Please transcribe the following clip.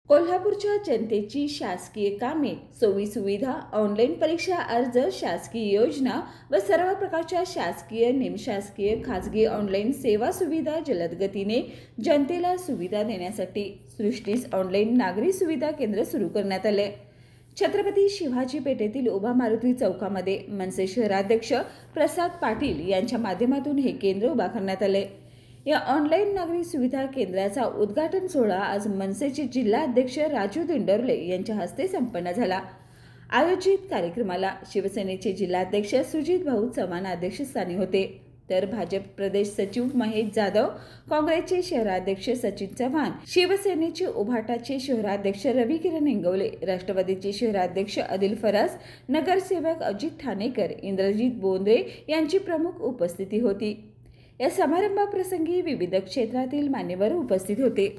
कोल्हापूरच्या जनतेची शासकीय कामे, सोयी-सुविधा, ऑनलाईन परीक्षा अर्ज, शासकीय योजना व सर्व प्रकारच्या शासकीय, निमशासकीय, खाजगी ऑनलाईन सेवा सुविधा जलद गतीने जनतेला सुविधा देण्यासाठी सृष्टीस ऑनलाईन नागरी सुविधा केंद्र सुरू करण्यात आले. छत्रपती शिवाजी पेठेतील उभा मारुती चौकामध्ये मनसे शहराध्यक्ष प्रसाद पाटील यांच्या माध्यमातून हे केंद्र उभा करण्यात आले. या ऑनलाईन नागरी सुविधा केंद्राचा उद्घाटन सोहळा आज मनसेचे जिल्हा अध्यक्ष राजू दिंडोरले यांच्या हस्ते संपन्न झाला. आयोजित कार्यक्रमाला शिवसेनेचे जिल्हाध्यक्ष सुजित भाऊ चव्हाण अध्यक्षस्थानी होते, तर भाजप प्रदेश सचिव महेश जाधव, काँग्रेसचे शहराध्यक्ष सचिन चव्हाण, शिवसेनेचे उभाटाचे शहराध्यक्ष रवी किरण इंगवले, राष्ट्रवादीचे शहराध्यक्ष आदिल फरास, नगरसेवक अजित ठाणेकर, इंद्रजित बोंद्रे यांची प्रमुख उपस्थिती होती. या समारंभाप्रसंगी विविध क्षेत्रातील मान्यवर उपस्थित होते.